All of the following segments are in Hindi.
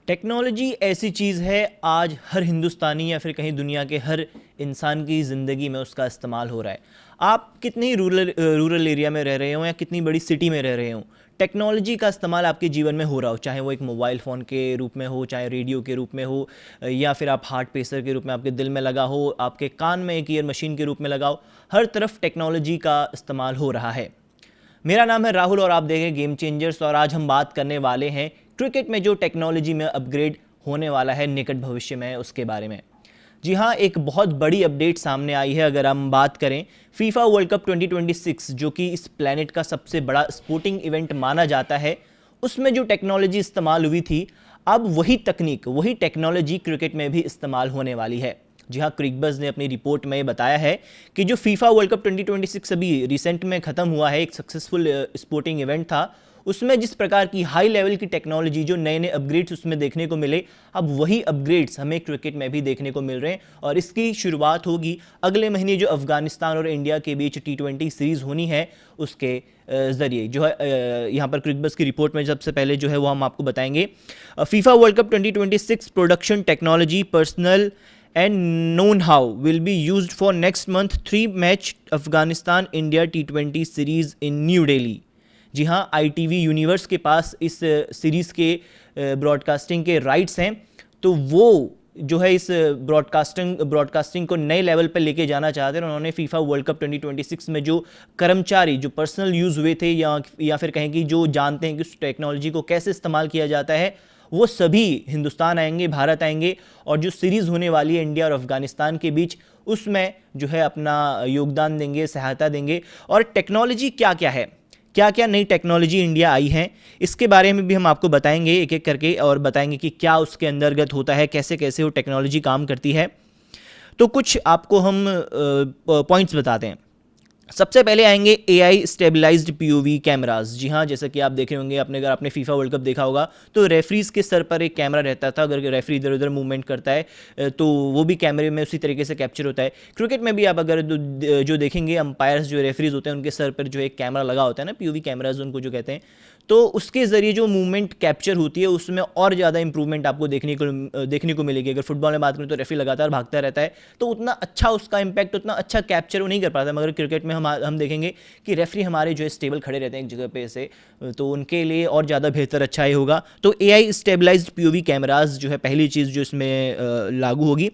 टेक्नोलॉजी ऐसी चीज़ है, आज हर हिंदुस्तानी या फिर कहीं दुनिया के हर इंसान की ज़िंदगी में उसका इस्तेमाल हो रहा है। आप कितने ही रूरल एरिया में रह रहे हो या कितनी बड़ी सिटी में रह रहे हो, टेक्नोलॉजी का इस्तेमाल आपके जीवन में हो रहा हो, चाहे वो एक मोबाइल फ़ोन के रूप में हो, चाहे रेडियो के रूप में हो, या फिर आप हार्ट पेसर के रूप में आपके दिल में लगा हो, आपके कान में एक ईयर मशीन के रूप में लगा हो। हर तरफ टेक्नोलॉजी का इस्तेमाल हो रहा है। मेरा नाम है राहुल और आप देख रहे हैं गेम चेंजर्स, और आज हम बात करने वाले हैं क्रिकेट में जो टेक्नोलॉजी में अपग्रेड होने वाला है निकट भविष्य में, उसके बारे में। जी हाँ, एक बहुत बड़ी अपडेट सामने आई है। अगर हम बात करें फीफा वर्ल्ड कप 2026, जो कि इस प्लेनेट का सबसे बड़ा स्पोर्टिंग इवेंट माना जाता है, उसमें जो टेक्नोलॉजी इस्तेमाल हुई थी, अब वही तकनीक, वही टेक्नोलॉजी क्रिकेट में भी इस्तेमाल होने वाली है। जी हाँ, क्रिकबज़ ने अपनी रिपोर्ट में बताया है कि जो फीफा वर्ल्ड कप 2026 अभी रिसेंट में ख़त्म हुआ है, एक सक्सेसफुल स्पोर्टिंग इवेंट था, उसमें जिस प्रकार की हाई लेवल की टेक्नोलॉजी, जो नए नए अपग्रेड्स उसमें देखने को मिले, अब वही अपग्रेड्स हमें क्रिकेट में भी देखने को मिल रहे हैं। और इसकी शुरुआत होगी अगले महीने, जो अफगानिस्तान और इंडिया के बीच T20 सीरीज़ होनी है, उसके ज़रिए जो है यहाँ पर क्रिकबज़ की रिपोर्ट में सबसे पहले जो है वो हम आपको बताएंगे। FIFA world cup 2026 production technology personal and known how will be used for next month 3-match Afghanistan India T20 series in New Delhi. जी हाँ, ITV यूनिवर्स के पास इस सीरीज़ के ब्रॉडकास्टिंग के राइट्स हैं, तो वो जो है इस ब्रॉडकास्टिंग को नए लेवल पर लेके जाना चाहते हैं। उन्होंने फीफा वर्ल्ड कप 2026 में जो कर्मचारी जो पर्सनल यूज़ हुए थे, या फिर कहें कि जो जानते हैं कि उस टेक्नोलॉजी को कैसे इस्तेमाल किया जाता है, वो सभी हिंदुस्तान आएंगे, भारत आएंगे, और जो सीरीज़ होने वाली है इंडिया और अफगानिस्तान के बीच, उसमें जो है अपना योगदान देंगे, सहायता देंगे। और टेक्नोलॉजी क्या क्या है, क्या क्या नई टेक्नोलॉजी इंडिया आई है, इसके बारे में भी हम आपको बताएंगे एक एक करके, और बताएंगे कि क्या उसके अंतर्गत होता है, कैसे कैसे वो टेक्नोलॉजी काम करती है। तो कुछ आपको हम पॉइंट्स बताते हैं। सबसे पहले आएंगे AI स्टेबलाइज्ड POV कैमराज। जी हाँ, जैसा कि आप देख रहे होंगे, अगर आपने फीफा वर्ल्ड कप देखा होगा, तो रेफरीज के सर पर एक कैमरा रहता था। अगर रेफरी इधर उधर मूवमेंट करता है तो वो भी कैमरे में उसी तरीके से कैप्चर होता है। क्रिकेट में भी आप अगर जो देखेंगे, अंपायर्स जो रेफरीज होते हैं, उनके सर पर जो एक कैमरा लगा होता है ना, POV कैमराज उनको जो कहते हैं, तो उसके ज़रिए जो मूवमेंट कैप्चर होती है, उसमें और ज़्यादा इंप्रूवमेंट आपको देखने को मिलेगी। अगर फुटबॉल में बात करें तो रेफरी लगातार भागता रहता है, तो उतना अच्छा उसका इंपैक्ट, उतना अच्छा कैप्चर वो नहीं कर पाता। मगर क्रिकेट में हम देखेंगे कि रेफरी हमारे जो है स्टेबल खड़े रहते हैं एक जगह पे से, तो उनके लिए और ज़्यादा बेहतर अच्छा ही होगा। तो AI स्टेबलाइज्ड POV कैमराज जो है पहली चीज़ जो इसमें लागू होगी।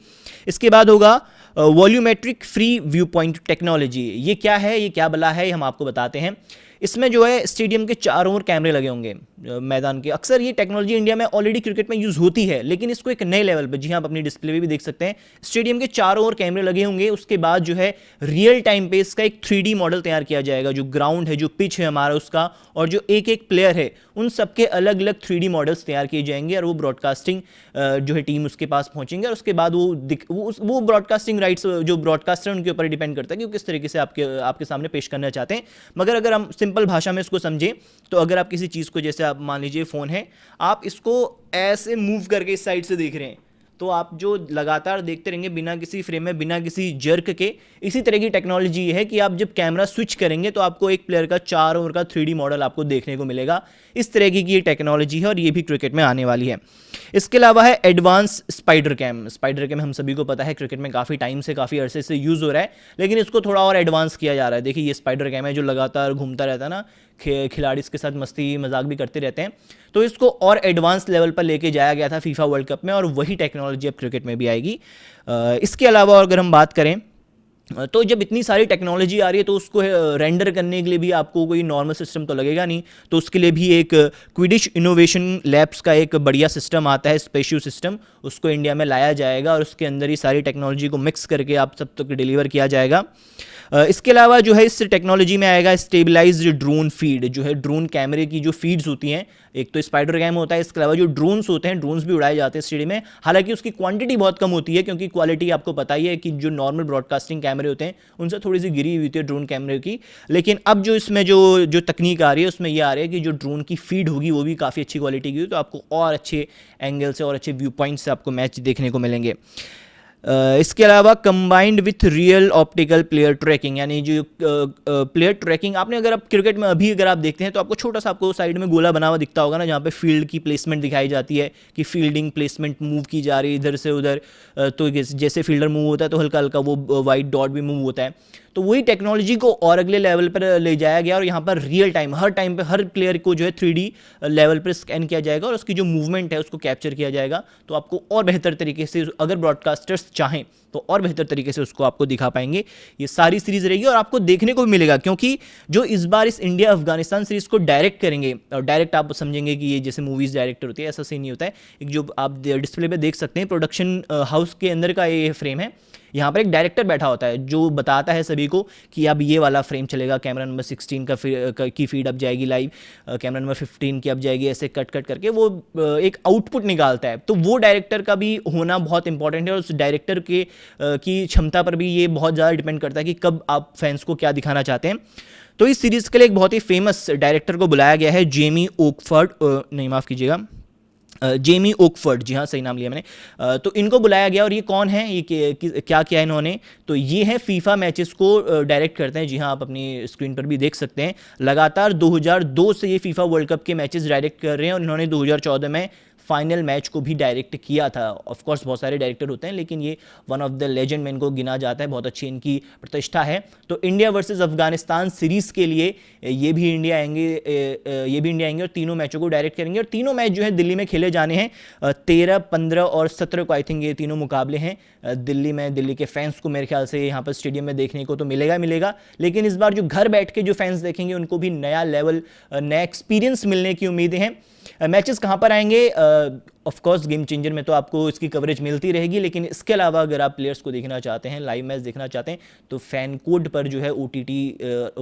इसके बाद होगा volumetric free view point technology. ये क्या है, ये क्या बला है, ये हम आपको बताते हैं। इसमें जो है स्टेडियम के चारों ओर कैमरे लगे होंगे मैदान के। अक्सर ये टेक्नोलॉजी इंडिया में ऑलरेडी क्रिकेट में यूज़ होती है, लेकिन इसको एक नए लेवल पे, जी हाँ, आप अपनी डिस्प्ले पे भी देख सकते हैं, स्टेडियम के चारों ओर कैमरे लगे होंगे। उसके बाद जो है रियल टाइम पे इसका एक 3D मॉडल तैयार किया जाएगा। जो ग्राउंड है, जो पिच है हमारा उसका, और जो एक एक प्लेयर है, उन सबके अलग अलग 3D मॉडल्स तैयार किए जाएंगे, और वो ब्रॉडकास्टिंग जो है टीम उसके पास पहुंचेंगे, और उसके बाद वो ब्रॉडकास्टिंग राइट्स जो ब्रॉडकास्टर उनके ऊपर डिपेंड करता है कि वो किस तरीके से आपके सामने पेश करना चाहते हैं। मगर अगर हम सिंपल भाषा में इसको समझें, तो अगर आप किसी चीज़ को, जैसे आप मान लीजिए फ़ोन है, आप इसको ऐसे मूव करके इस साइड से देख रहे हैं, तो आप जो लगातार देखते रहेंगे बिना किसी फ्रेम में, बिना किसी जर्क के। इसी तरह की टेक्नोलॉजी ये है कि आप जब कैमरा स्विच करेंगे तो आपको एक प्लेयर का चारों ओर का 3D मॉडल आपको देखने को मिलेगा। इस तरह की ये टेक्नोलॉजी है, और ये भी क्रिकेट में आने वाली है। इसके अलावा है advance spider cam. Spider cam हम सभी को पता है, क्रिकेट में काफ़ी टाइम से, काफ़ी अरसे से यूज़ हो रहा है, लेकिन इसको थोड़ा और एडवांस किया जा रहा है। देखिए, ये स्पाइडर कैम है जो लगातार घूमता रहता है ना, खिलाड़ी इसके साथ मस्ती मजाक भी करते रहते हैं, तो इसको और एडवांस लेवल पर लेके जाया गया था फीफा वर्ल्ड कप में, और वही टेक्नोलॉजी अब क्रिकेट में भी आएगी। इसके अलावा अगर हम बात करें, तो जब इतनी सारी टेक्नोलॉजी आ रही है, तो उसको रेंडर करने के लिए भी आपको कोई नॉर्मल सिस्टम तो लगेगा नहीं। तो उसके लिए भी एक क्विडिश इनोवेशन लैब्स का एक बढ़िया सिस्टम आता है, स्पेशियो सिस्टम, उसको इंडिया में लाया जाएगा, और उसके अंदर ही सारी टेक्नोलॉजी को मिक्स करके आप सब तक डिलीवर किया जाएगा। इसके अलावा जो है इस टेक्नोलॉजी में आएगा स्टेबलाइज्ड ड्रोन फीड। जो है ड्रोन कैमरे की जो फीड्स होती हैं, एक तो स्पाइडर कैम होता है, इसके अलावा जो ड्रोन्स होते हैं, ड्रोन्स भी उड़ाए जाते हैं स्टेडियम में। हालांकि उसकी क्वांटिटी बहुत कम होती है, क्योंकि क्वालिटी आपको पता ही है कि जो नॉर्मल ब्रॉडकास्टिंग कैमरे होते हैं उनसे थोड़ी सी गिरी हुई होती है ड्रोन कैमरे की। लेकिन अब जो इसमें जो तकनीक आ रही है, उसमें यह आ रही है कि जो ड्रोन की फीड होगी वो भी काफ़ी अच्छी क्वालिटी की होगी, तो आपको और अच्छे एंगल से और अच्छे व्यू पॉइंट से आपको मैच देखने को मिलेंगे। इसके अलावा combined with real optical player tracking, यानी जो प्लेयर ट्रैकिंग, आपने अगर आप क्रिकेट में अभी अगर आप देखते हैं तो आपको छोटा सा आपको साइड में गोला बना हुआ दिखता होगा ना, जहाँ पे फील्ड की प्लेसमेंट दिखाई जाती है कि फील्डिंग प्लेसमेंट मूव की जा रही है इधर से उधर। तो जैसे फील्डर मूव होता है तो हल्का हल्का वो वाइट डॉट भी मूव होता है। तो वही टेक्नोलॉजी को और अगले लेवल पर ले जाया गया और यहाँ पर रियल टाइम हर टाइम पे हर प्लेयर को जो है 3D लेवल पर स्कैन किया जाएगा और उसकी जो मूवमेंट है उसको कैप्चर किया जाएगा। तो आपको और बेहतर तरीके से, अगर ब्रॉडकास्टर्स चाहें तो और बेहतर तरीके से उसको आपको दिखा पाएंगे। ये सारी सीरीज रहेगी और आपको देखने को भी मिलेगा, क्योंकि जो इस बार इस इंडिया अफगानिस्तान सीरीज को डायरेक्ट करेंगे, और डायरेक्ट आप समझेंगे कि ये जैसे मूवीज डायरेक्टर होती है, ऐसा सीन नहीं होता है। एक जो आप डिस्प्ले पे देख सकते हैं प्रोडक्शन हाउस के अंदर का ये फ्रेम है, यहाँ पर एक डायरेक्टर बैठा होता है जो बताता है सभी को कि अब ये वाला फ्रेम चलेगा, कैमरा नंबर 16 की फीड अब जाएगी लाइव, कैमरा नंबर 15 की अब जाएगी, ऐसे कट कट करके वो एक आउटपुट निकालता है। तो वो डायरेक्टर का भी होना बहुत इंपॉर्टेंट है और उस डायरेक्टर के की क्षमता पर भी ये बहुत ज़्यादा डिपेंड करता है कि कब आप फैंस को क्या दिखाना चाहते हैं। तो इस सीरीज़ के लिए एक बहुत ही फेमस डायरेक्टर को बुलाया गया है, जेमी ओकफर्ड, नहीं माफ़ कीजिएगा, जेमी ओकफर्ड, जी हाँ सही नाम लिया मैंने। तो इनको बुलाया गया और ये कौन है, ये क्या किया इन्होंने, तो ये है फीफा मैचेस को डायरेक्ट करते हैं। जी हाँ, आप अपनी स्क्रीन पर भी देख सकते हैं, लगातार 2002 से ये फीफा वर्ल्ड कप के मैचेस डायरेक्ट कर रहे हैं और इन्होंने 2014 में फाइनल मैच को भी डायरेक्ट किया था। ऑफ कोर्स बहुत सारे डायरेक्टर होते हैं लेकिन ये वन ऑफ द लेजेंड में इनको गिना जाता है, बहुत अच्छी इनकी प्रतिष्ठा है। तो इंडिया वर्सेस अफगानिस्तान सीरीज़ के लिए ये भी इंडिया आएंगे और तीनों मैचों को डायरेक्ट करेंगे और तीनों मैच जो है दिल्ली में खेले जाने हैं। 13, 15 और 17 को आई थिंक ये तीनों मुकाबले हैं दिल्ली में। दिल्ली के फैंस को मेरे ख्याल से यहाँ पर स्टेडियम में देखने को तो मिलेगा, लेकिन इस बार जो घर बैठ के जो फैंस देखेंगे उनको भी नया लेवल, नया एक्सपीरियंस मिलने की उम्मीदें हैं। मैचेस कहाँ पर आएंगे, ऑफ कोर्स गेम चेंजर में तो आपको इसकी कवरेज मिलती रहेगी, लेकिन इसके अलावा अगर आप प्लेयर्स को देखना चाहते हैं, लाइव मैच देखना चाहते हैं, तो फैन कोड पर जो है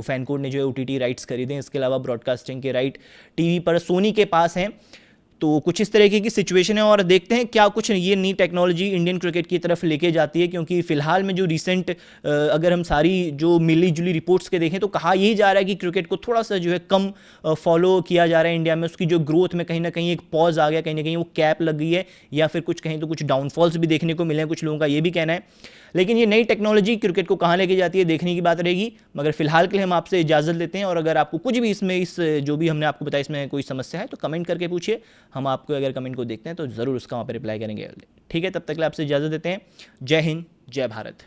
फैन कोड ने जो है OTT राइट्स खरीदे हैं। इसके अलावा ब्रॉडकास्टिंग के राइट टीवी पर सोनी के पास हैं। तो कुछ इस तरीके की सिचुएशन है और देखते हैं क्या कुछ ये नई टेक्नोलॉजी इंडियन क्रिकेट की तरफ लेके जाती है, क्योंकि फिलहाल में जो रिसेंट अगर हम सारी जो मिली जुली रिपोर्ट्स के देखें तो कहा यही जा रहा है कि क्रिकेट को थोड़ा सा जो है कम फॉलो किया जा रहा है इंडिया में। उसकी जो ग्रोथ में कहीं ना कहीं एक पॉज आ गया, कहीं ना कहीं वो कैप लग गई है, या फिर कुछ कहीं तो कुछ डाउनफॉल्स भी देखने को मिले हैं, कुछ लोगों का ये भी कहना है। लेकिन ये नई टेक्नोलॉजी क्रिकेट को कहाँ लेके जाती है देखने की बात रहेगी। मगर फिलहाल के लिए हम आपसे इजाज़त लेते हैं और अगर आपको कुछ भी इसमें इस जो भी हमने आपको बताया इसमें कोई समस्या है तो कमेंट करके पूछिए, हम आपको अगर कमेंट को देखते हैं तो ज़रूर उसका वहाँ पर रिप्लाई करेंगे। ठीक है, तब तक के लिए आपसे इजाज़त देते हैं। जय हिंद, जय भारत।